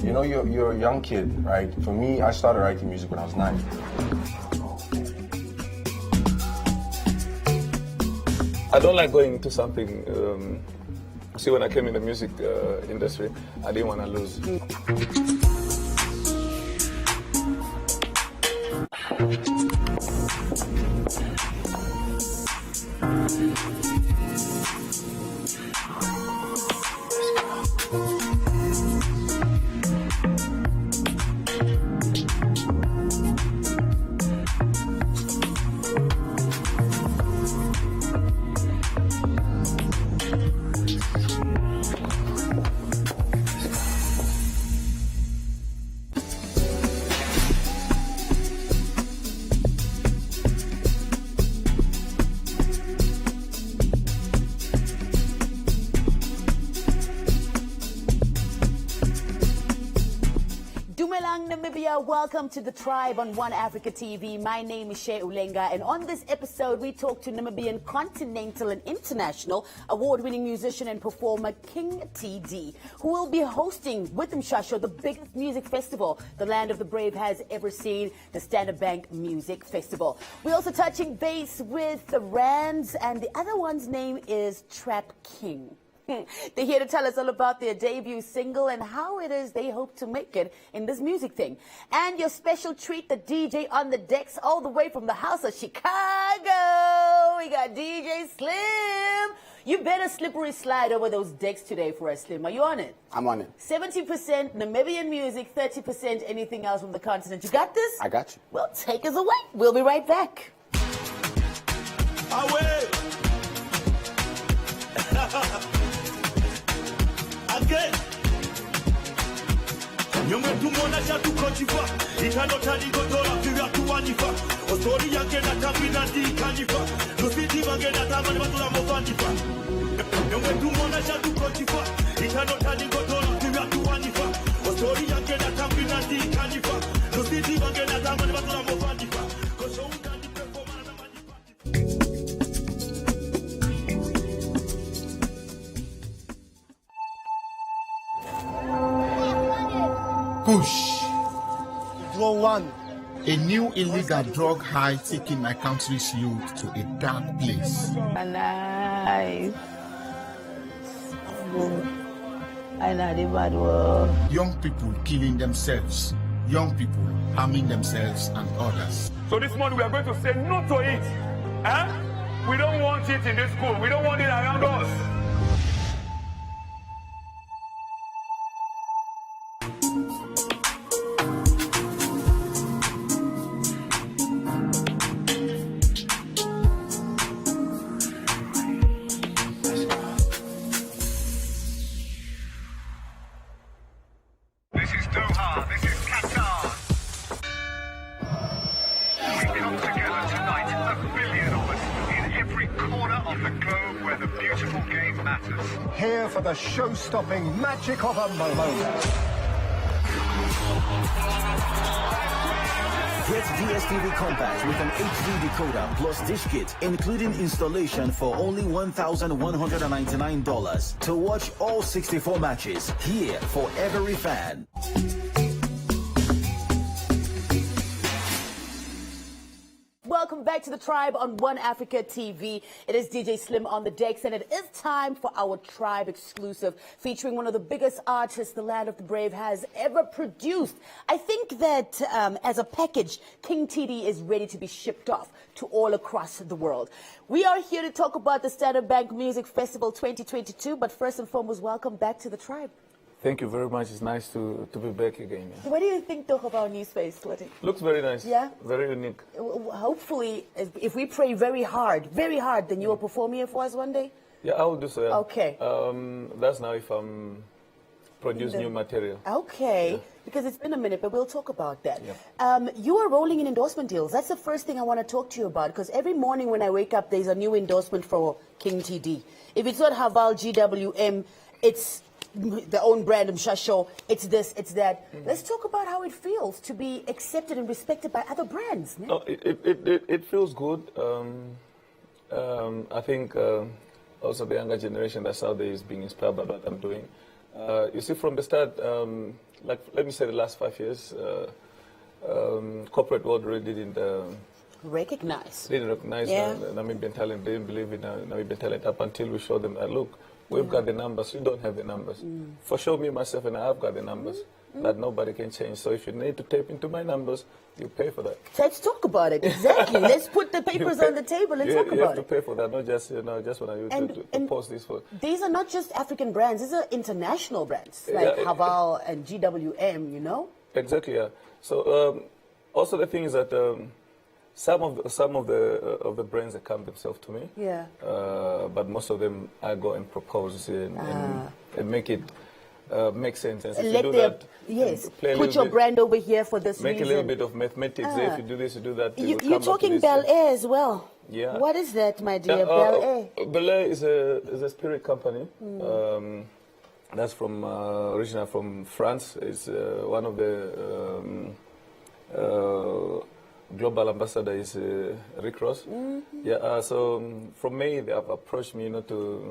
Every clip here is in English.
You know, you're a young kid, right? For me, I started writing music when I was 9. I don't like going into something. See, when I came in the music industry, I didn't want to lose. Namibia, welcome to the Tribe on One Africa TV. My name is Shea Ulenga, and on this episode we talk to Namibian continental and international award-winning musician and performer King TD, who will be hosting with Mshasho the biggest music festival the land of the brave has ever seen, the Standard Bank Music Festival. We're also touching base with the Rands, and the other one's name is Trap King. They're here to tell us all about their debut single and how it is they hope to make it in this music thing. And your special treat, the DJ on the decks all the way from the house of Chicago. We got DJ Slim. You better slippery slide over those decks today for us, Slim. Are you on it? I'm on it. 70% Namibian music, 30% anything else from the continent. You got this? I got you. Well, take us away. We'll be right back. Away. Again. Nyonge tumona chatu kochifa. Ikanota ligodola vira tuwanifa. Ostori yange na tambina di kanifa. Lusiti mange na tamani batula mofanifa. Nyonge tumona chatu kochifa. Ikanota ligodola vira tuwanifa. Ostori yange na tambina di kanifa. Lusiti mange na tamani batula mofanifa. Kosho undani performa na manifa. Push. Draw one. A new illegal drug high taking my country's youth to a dark place. Nice. I know the bad word. Young people killing themselves. Young people harming themselves and others. So this morning we are going to say no to it. We don't want it in this school. We don't want it around us. Here for the show-stopping magic of a moment. Get DSTV Compact with an HD decoder plus dish kit, including installation for only $1,199 to watch all 64 matches, here for every fan. Welcome back to the Tribe on One Africa TV. It is DJ Slim on the decks, and it is time for our Tribe exclusive featuring one of the biggest artists the land of the brave has ever produced. I think that as a package, King TD is ready to be shipped off to all across the world. We are here to talk about the Standard Bank Music Festival 2022, but first and foremost, welcome back to the Tribe. Thank you very much. It's nice to be back again. Yeah. What do you think, though, of our new space? Looks very nice. Yeah? Very unique. Hopefully, if we pray very hard, then you will perform here for us one day? Yeah, I will do so, yeah. Okay. That's now if I'm produce new material. Okay. Yeah. Because it's been a minute, but we'll talk about that. Yeah. You are rolling in endorsement deals. That's the first thing I want to talk to you about, because every morning when I wake up, there's a new endorsement for King TD. If it's not Haval, GWM, it's their own brand, Mshasho, it's this, it's that. Let's talk about how it feels to be accepted and respected by other brands. Yeah? Oh, it feels good. I think also the younger generation that's out there is being inspired by what I'm doing. You see, from the start, like let me say the last 5 years, corporate world really didn't recognize Namibian talent. They didn't believe in Namibian talent up until we showed them that, look, we've got the numbers, you don't have the numbers. For sure, me, myself, and I have got the numbers that nobody can change. So if you need to tap into my numbers, you pay for that. Let's talk about it. Exactly. Let's put the papers on the table and talk about it. You have to pay for that, not just, just when I use to post this for. These are not just African brands, these are international brands, like Haval and GWM, you know? Exactly, yeah. So also the thing is that some of the brands that come themselves to me, but most of them I go and propose and make it make sense. And if you do that, put your brand over here for this make reason. a little bit of mathematics. If you do this, you do that. You're talking Bel Air as well. Yeah. What is that, my dear? Bel Air. Bel Air is a spirit company. That's from original from France. It's one of the global ambassador is Rick Ross. Yeah. So from May they have approached me,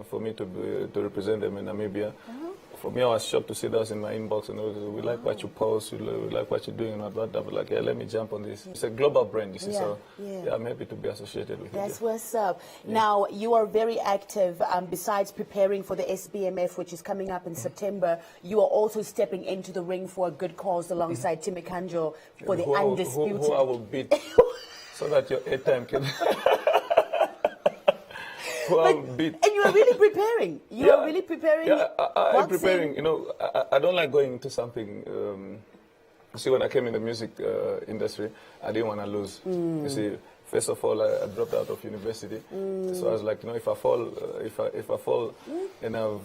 for me to represent them in Namibia. For me, I was shocked to see that in my inbox, and we like what you post, we like what you're doing, and all that. I was like, yeah, let me jump on this. It's a global brand, you see, so I'm happy to be associated with it. That's what's up. Now, you are very active. Besides preparing for the SBMF, which is coming up in September, you are also stepping into the ring for a good cause alongside Timmy Kanjo for the Undisputed. Who I will beat, so that your airtime can... And you are really preparing. You are really preparing. Yeah, I'm preparing. You know, I don't like going into something. See, when I came in the music industry, I didn't want to lose. You see, first of all, I dropped out of university, so I was like, if I fall, if I fall, and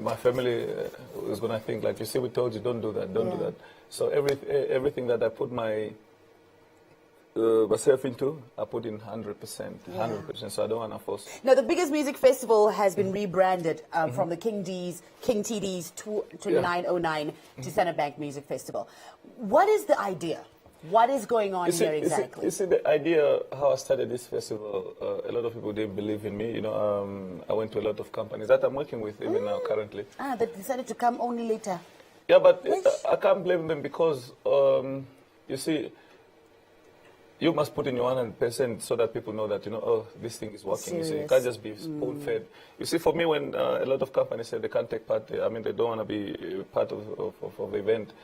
my family is gonna think like, you see, we told you, don't do that, don't do that. So everything that I put myself into, I put in 100%, 100%. So I don't want to force. Now, the biggest music festival has been rebranded from the King TD's 2909 to Center Bank Music Festival. What is the idea? What is going on here exactly? You see, the idea how I started this festival, a lot of people didn't believe in me. I went to a lot of companies that I'm working with even now currently. They decided to come only later. Yeah, but I can't blame them because, you see, you must put in your 100% so that people know that, this thing is working. You see, you can't just be spoon-fed. You see, for me, when a lot of companies say they can't take part, they don't want to be part of the event,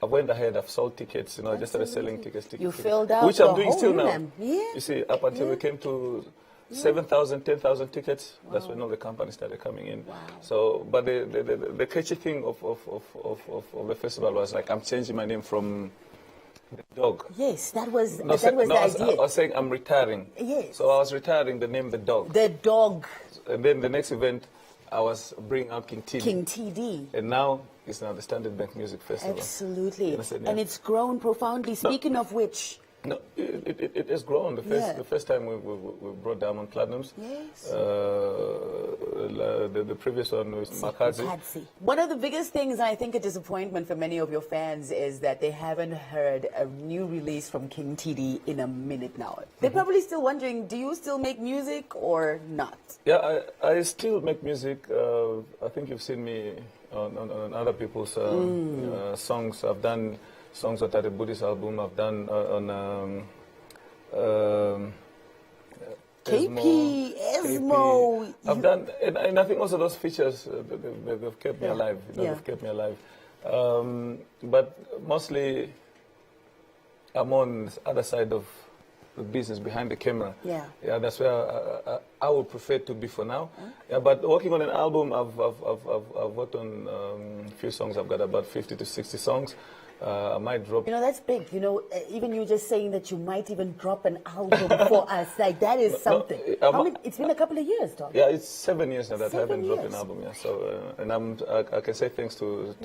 I went ahead, I've sold tickets, I just started selling tickets. You filled out which I'm doing still now. Yeah. You see, up until we came to 7,000, 10,000 tickets, that's when all the companies started coming in. Wow. So, but the catchy thing of the festival was like, I'm changing my name from the dog. Yes, that was the idea. I was saying I'm retiring. Yes. So I was retiring the name The Dog. The Dog. And then the next event, I was bringing out King TD. King TD. And now it's the Standard Bank Music Festival. Absolutely. And it's grown profoundly. Speaking of which... No, it has grown. The first time we brought Diamond Platinums. Yes. The previous one was Makazi. One of the biggest things, I think a disappointment for many of your fans, is that they haven't heard a new release from King TD in a minute now. They're probably still wondering, do you still make music or not? Yeah, I still make music. I think you've seen me on other people's songs. I've done songs on the Buddhist album. I've done on Esmo. I've done, and I think also those features they've kept me alive. They've kept me alive. But mostly, I'm on the other side of the business behind the camera. Yeah, that's where I would prefer to be for now. Yeah, but working on an album, I've worked on a few songs. I've got about 50 to 60 songs. I might drop. That's big. Even you just saying that you might even drop an album for us, like that is something. It's been a couple of years, Doc. Yeah, it's 7 years now that I haven't dropped an album. Yeah, so and I can say thanks to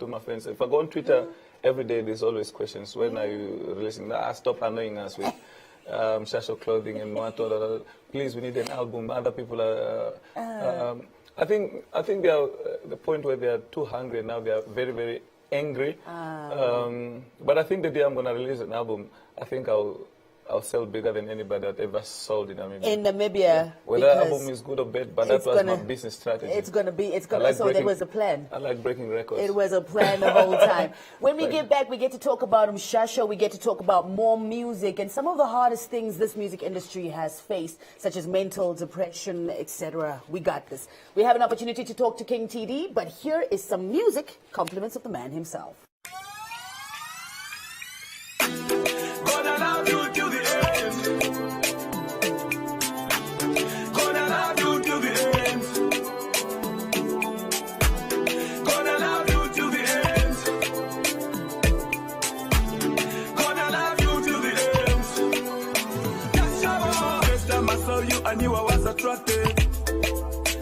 my friends. If I go on Twitter every day, there's always questions. When are you releasing? Stop annoying us with Shasho clothing and what. Please, we need an album. Other people are. I think they are the point where they are too hungry now. They are very, very angry. But I think the day I'm going to release an album, I think I'll I'll sell bigger than anybody that ever sold in Namibia. In Namibia, whether the album is good or bad, but that was my business strategy. It's gonna be. Like so there was a plan. I like breaking records. It was a plan the whole time. When we get back, we get to talk about Mshasha. We get to talk about more music and some of the hardest things this music industry has faced, such as mental depression, etc. We got this. We have an opportunity to talk to King TD, but here is some music, compliments of the man himself. Gonna love you till the end. Gonna love you till the end. Gonna love you till the end. Gonna love you till the end. That's how. First time I saw you, I knew I was attracted.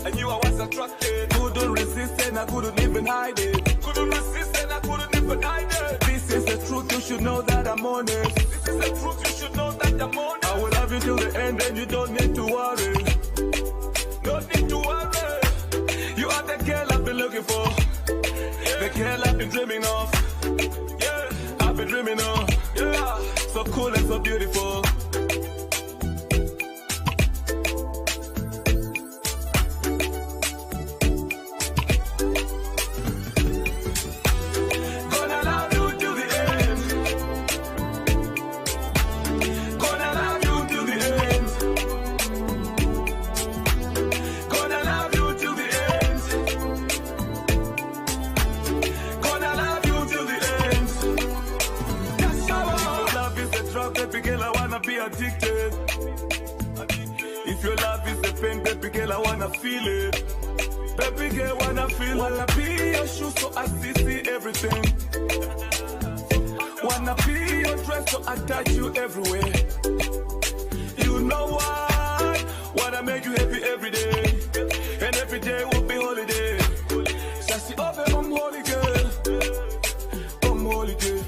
I knew I was attracted. Couldn't resist and I couldn't even hide it. Couldn't resist and I couldn't even hide it. This is the truth, you should know that I'm honest. This is the truth, you should know that I'm honest. I will love you till the end and you don't need to worry. Don't need to worry. You are the girl I've been looking for. The girl I've been dreaming of. Yeah, I've been dreaming of. Yeah, so cool and so beautiful. Addicted. If your love is a pain, baby girl, I wanna feel it. Baby girl, wanna feel it. Wanna be your shoes so I see everything. Wanna be your dress so I touch you everywhere. You know what? Wanna make you happy every day. And every day will be holiday. Sassy over, I'm holy girl. I'm holy girl.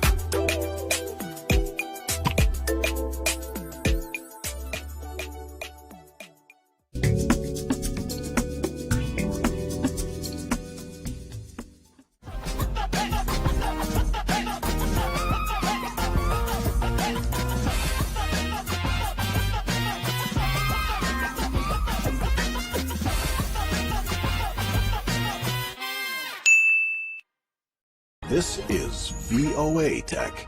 This is VOA Tech.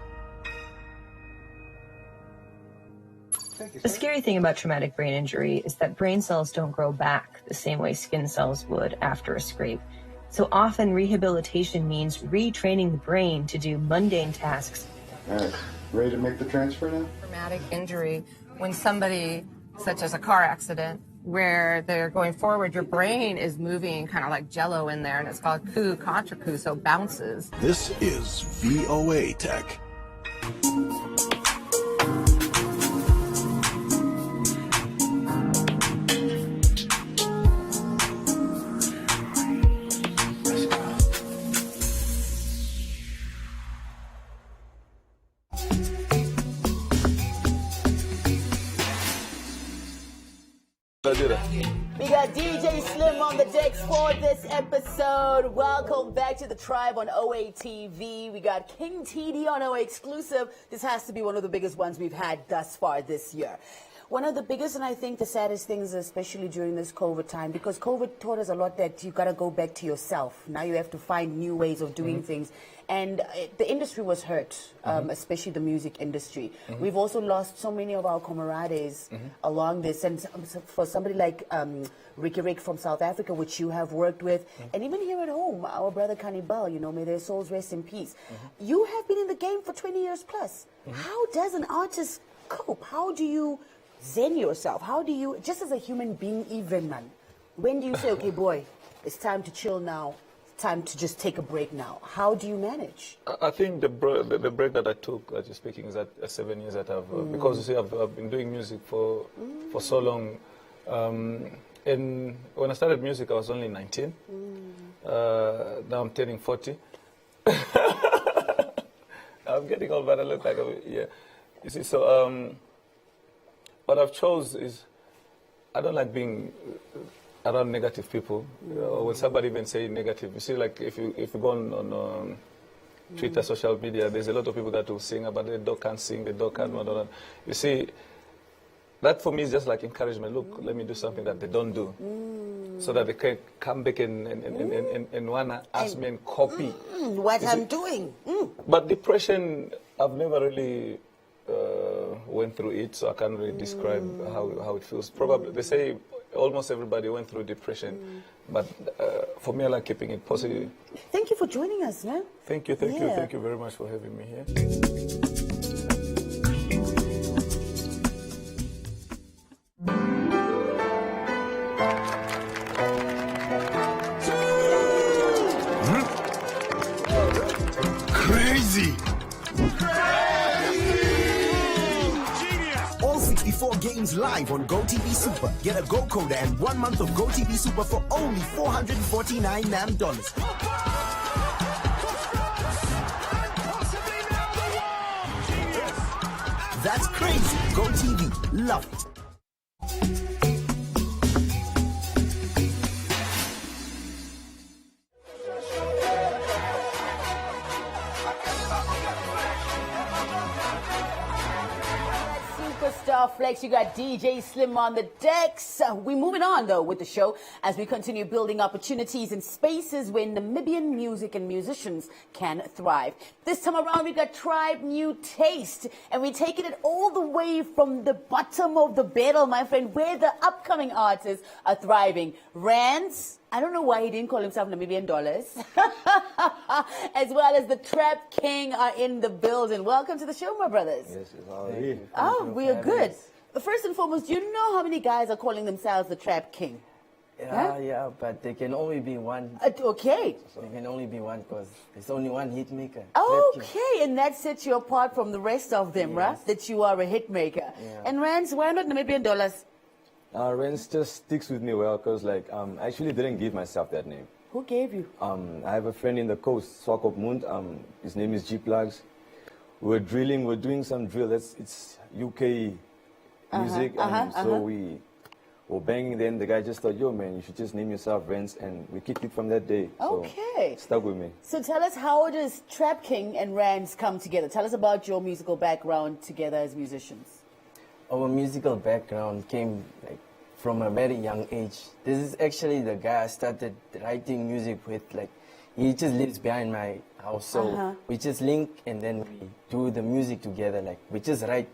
The scary thing about traumatic brain injury is that brain cells don't grow back the same way skin cells would after a scrape. So often rehabilitation means retraining the brain to do mundane tasks. All right, ready to make the transfer now? Traumatic injury, when somebody, such as a car accident, where they're going forward, your brain is moving kind of like jello in there, and it's called coup contra coup, so bounces. This is VOA Tech. We got DJ Slim on the decks for this episode. Welcome back to the Tribe on OA TV. We got King TD on OA exclusive. This has to be one of the biggest ones we've had thus far this year. One of the biggest and I think the saddest things, especially during this COVID time, because COVID taught us a lot that you got to go back to yourself. Now you have to find new ways of doing things. And the industry was hurt, especially the music industry. We've also lost so many of our comrades along this. And for somebody like Ricky Rick from South Africa, which you have worked with, and even here at home, our brother Cannibal, you know, may their souls rest in peace. You have been in the game for 20 years plus. How does an artist cope? How do you zen yourself? How do you, just as a human being even, man, when do you say, okay, boy, it's time to chill now, time to just take a break now? How do you manage? I think the break that I took, that you're speaking, is that 7 years that I've, because you see, I've been doing music for so long. And when I started music, I was only 19. Now I'm turning 40. I'm getting old, but I look like yeah. You see, so what I've chose is, I don't like being around negative people. When somebody even say negative, you see, like if you go on Twitter, social media, there's a lot of people that will sing about the dog can't sing, the dog can't, whatever. You see, that for me is just like encouragement. Look, let me do something that they don't do, so that they can come back and wanna ask me and copy what I'm doing. But depression, I've never really went through it, so I can't really describe how it feels. Probably they say almost everybody went through depression, but for me, I like keeping it positive. Thank you for joining us, man. Thank you very much for having me here. Crazy! All 64 games live on GoTV Super. Get a Go Coder and 1 month of GoTV Super for only $449 NAM. That's crazy. GoTV. Love it. Superstar Flex, you got DJ Slim on the decks. We're moving on though with the show as we continue building opportunities and spaces where Namibian music and musicians can thrive. This time around we got Tribe New Taste, and we're taking it all the way from the bottom of the barrel, my friend, where the upcoming artists are thriving. RenC, I don't know why he didn't call himself Namibian dollars, as well as the Trap King are in the building. Welcome to the show, my brothers. Yes, Oh, we are good. But first and foremost, do you know how many guys are calling themselves the Trap King? Yeah, but they can only be one. Okay. They can only be one because there's only one hit maker. Okay, and that sets you apart from the rest of them, right? That you are a hit maker. Yeah. And RenC, why not Namibian dollars? RenC just sticks with me well because, like, I actually didn't give myself that name. Who gave you? I have a friend in the coast, Swakop Mund. His name is G Plugs. We're drilling. We're doing some drill. It's UK music, so we were banging. Then the guy just thought, "Yo, man, you should just name yourself RenC," and we kicked it from that day. Okay. So stuck with me. So tell us, how does Trap King and RenC come together? Tell us about your musical background together as musicians. Our musical background came like from a very young age. This is actually the guy I started writing music with. Like, he just lives behind my house, so we just link and then we do the music together. Like, we just write.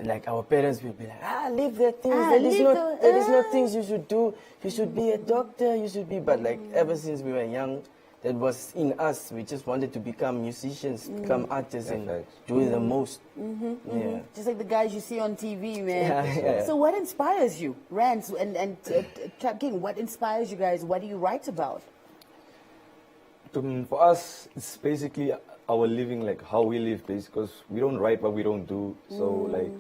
Like, our parents will be like, leave that things. There is no things you should do. You should be a doctor. You should be. But like, ever since we were young, that was in us. We just wanted to become musicians, become artists, and do the most. Yeah. Just like the guys you see on TV, man. Yeah. So what inspires you, RenC and Trap King? What inspires you guys? What do you write about? For us, it's basically our living, like how we live, because we don't write what we don't do. So like,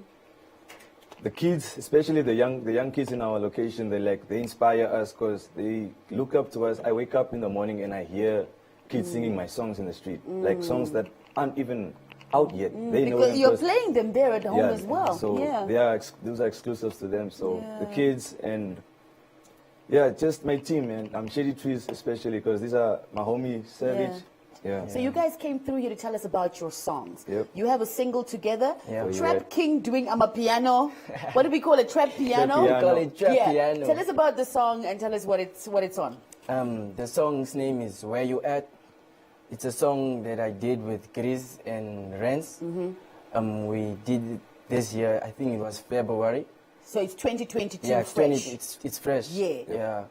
the kids, especially the young kids in our location, they inspire us because they look up to us. I wake up in the morning and I hear kids singing my songs in the street, like songs that aren't even out yet. They know because them you're playing them there at home as well. So those are exclusives to them. So the kids and just my team, man. I'm Shady Trees especially because these are my homie Savage. Yeah. So you guys came through here to tell us about your songs. Yep. You have a single together. Yeah. Trap King doing piano. What do we call it? Trap piano? We call it trap piano. Tell us about the song and tell us what it's on. The song's name is Where You At. It's a song that I did with Chris and RenC. We did it this year. I think it was February. So it's 2022. Yeah, fresh. It's fresh. Yeah.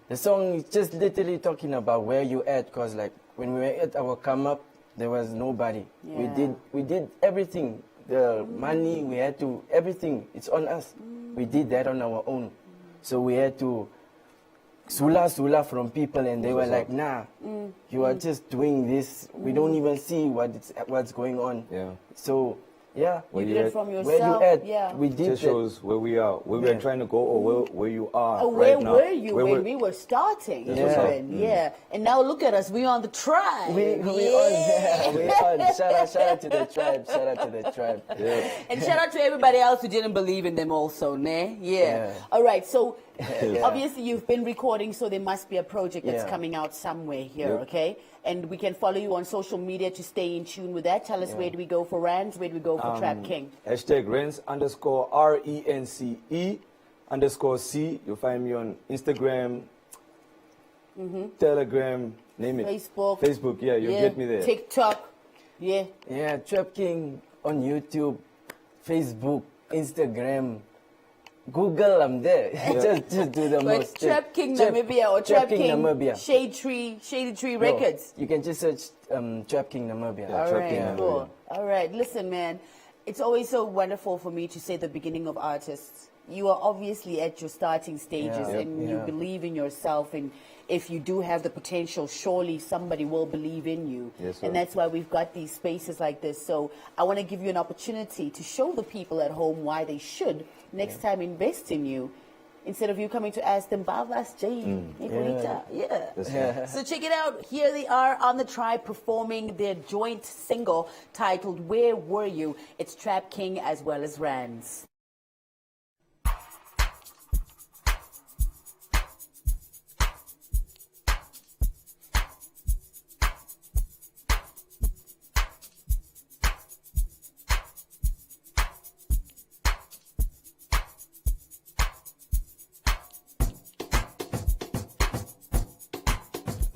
The song is just literally talking about where you at, because like when we were at our come up, there was nobody. We did everything. The money, we had to, everything, it's on us. We did that on our own. So we had to sula from people, and they were like, nah, you are just doing this. We don't even see what's going on. Yeah. So you did it from yourself. Where you at? We did just shows where we are, where we are trying to go, or where you are where right now. Were you when we were starting? And now look at us. We're on the tribe. We on. Shout out to the tribe. Shout out to the tribe. And shout out to everybody else who didn't believe in them also, ne? Yeah. All right. So Obviously, you've been recording, so there must be a project that's coming out somewhere here, okay? And we can follow you on social media to stay in tune with that. Tell us where do we go for RenC, where do we go for Trap King? Hashtag RenC_RENCE_C. You'll find me on Instagram, Telegram, name it. Facebook, yeah, you'll get me there. TikTok, Yeah, Trap King on YouTube, Facebook, Instagram, Google, I'm there. Just do the most. Trap King Namibia or Trap King Namibia. Shady Tree Records. You can just search Trap King Namibia. All right, cool. All right, listen, man. It's always so wonderful for me to say the beginning of artists. You are obviously at your starting stages and you believe in yourself, and if you do have the potential, surely somebody will believe in you. Yes, and that's why we've got these spaces like this. So I want to give you an opportunity to show the people at home why they should next time invest in you, instead of you coming to ask them, Bavas J. So check it out. Here they are on the Tribe performing their joint single titled Where Were You? It's Trap King as well as RenC.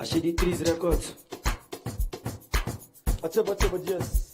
Achei de 3 records. Achaba, yes.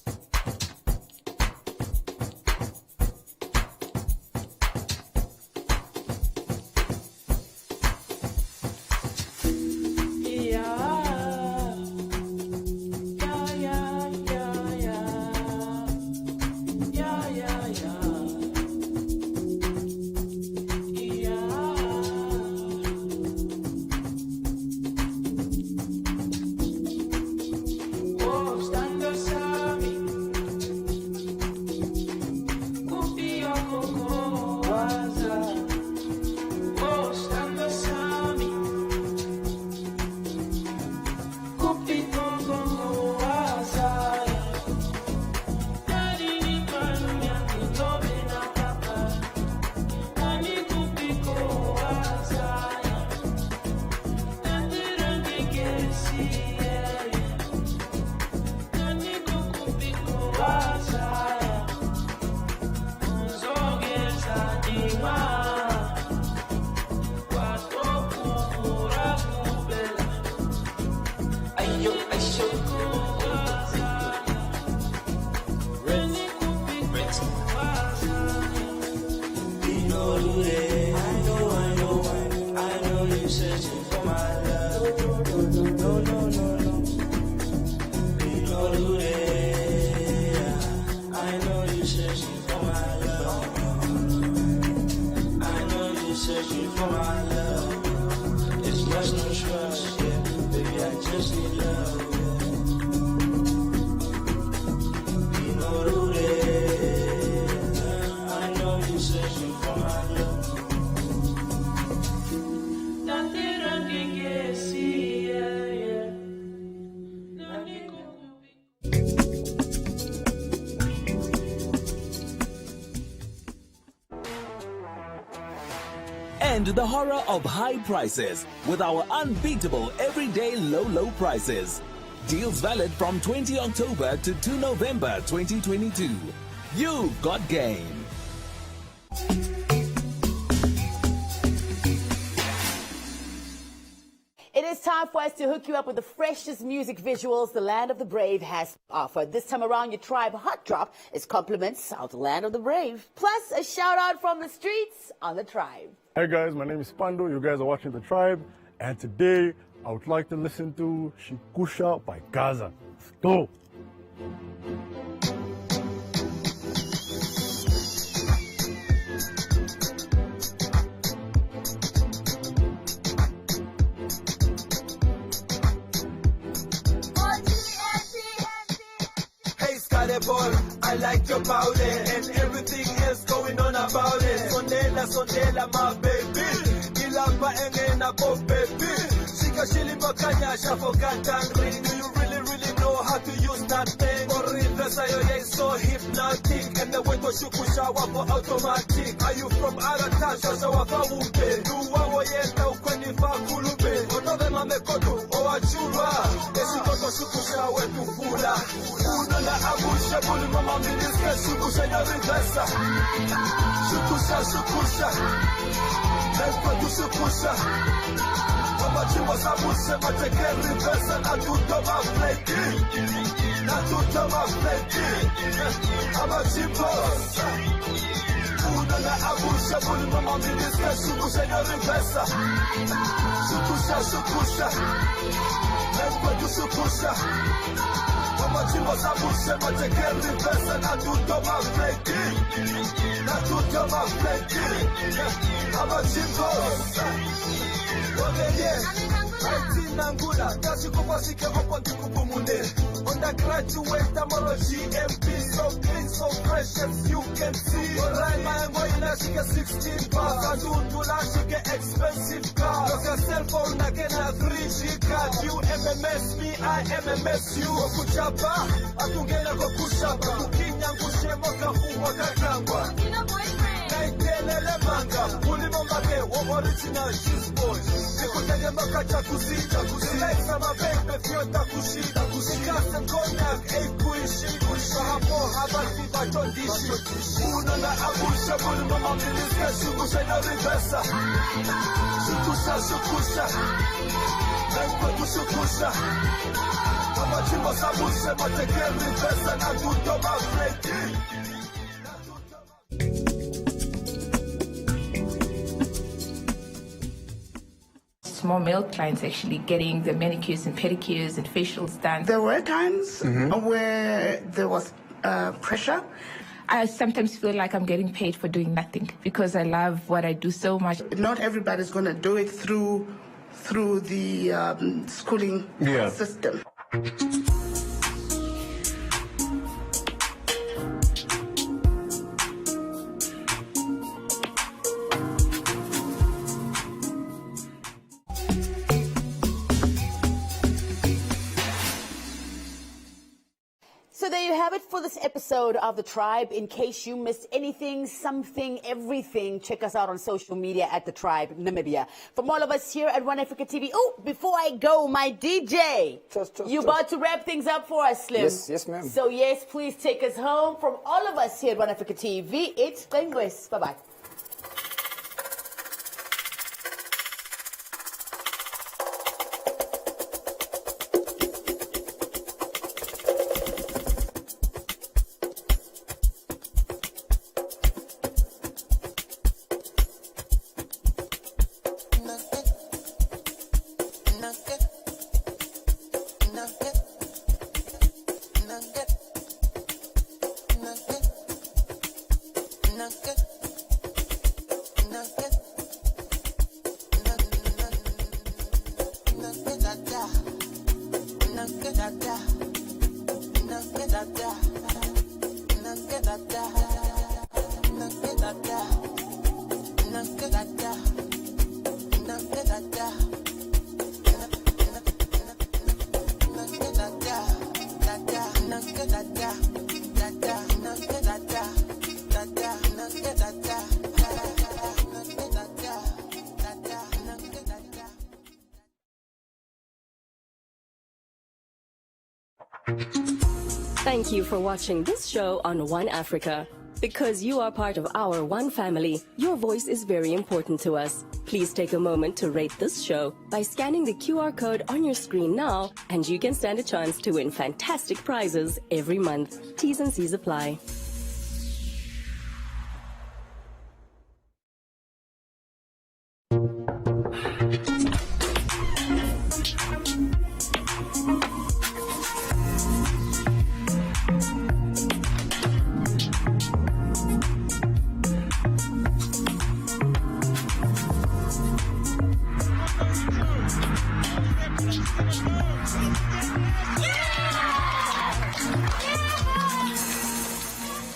And the horror of high prices with our unbeatable everyday low prices. Deals valid from 20 October to 2 November 2022. You've got game. It is time for us to hook you up with the freshest music visuals the Land of the Brave has to offer. This time around, your Tribe Hot Drop is compliments of the Land of the Brave. Plus, a shout out from the streets on the Tribe. Hey guys, my name is Pando. You guys are watching The Tribe. And today, I would like to listen to Shikusha by Gaza. Let's go. I like your body and everything is going on about it. Sondela, my baby. Ilamba engena bo baby. Shika shili bakanya shafo katangri. Do you really know how to use that thing? Or reverse Sayo is so hypnotic, and the way to shukusha wapo automatic. Are you from Aratasha? So wafa umpe. Do wawo yenda ukweni fa kulube. Onobe mamekoto owachura. Esi koto shukusha wetu fula. Uno na abusha buli mama minister shukusha ya reversa. Shukusha. Let's go to shukusha. Mama chimba sabuse mateke reversa na tuto mafleki. Na tuto mafleki. Mama chimba. Uno na abusha buli mama minister shukusha ya reversa. Shukusha. Let's go to shukusha. Mama chimba sabuse mateke reversa na tuto mafleki. Na tuto mafleki. Mama chimba. Nangula, that's you go for sick up on the Kupumune. Undergraduate, tomorrow GMP, so clean, so fresh as you can see. Alright, my boy, now she get 16 bars. I do she get expensive cars. Look your cell phone, again, I 3G card. You MMS me, I MMS you. Okuchapa, atungela kokushapa. Kukinya kushemo kafuwa kakangwa. Naitelele manga, ulimomake, original shoes boys. Nikutege makacha kusita. Kusilaisa mabebe fiota kushida. Kusikasa konyak, kuishi. Hapo habari batondishi. Uno na abusha buli mama minister shukusha ya reversa. Shukusha. Let's go shukusha. Mama chimba sabuse mateke reversa na tuto mafleki. More male clients actually getting the manicures and pedicures and facials done. There were times where there was pressure. I sometimes feel like I'm getting paid for doing nothing because I love what I do so much. Not everybody's going to do it through the schooling system. So there you have it for this episode of The Tribe. In case you missed anything, something, everything, check us out on social media at The Tribe Namibia. From all of us here at One Africa TV. Oh, before I go, my DJ, you about to wrap things up for us, Slim? Yes, ma'am. So yes, please take us home. From all of us here at One Africa TV, it's Glengues. Bye-bye. Thank you for watching this show on One Africa. Because you are part of our One family, your voice is very important to us. Please take a moment to rate this show by scanning the QR code on your screen now, and you can stand a chance to win fantastic prizes every month. T's and C's apply.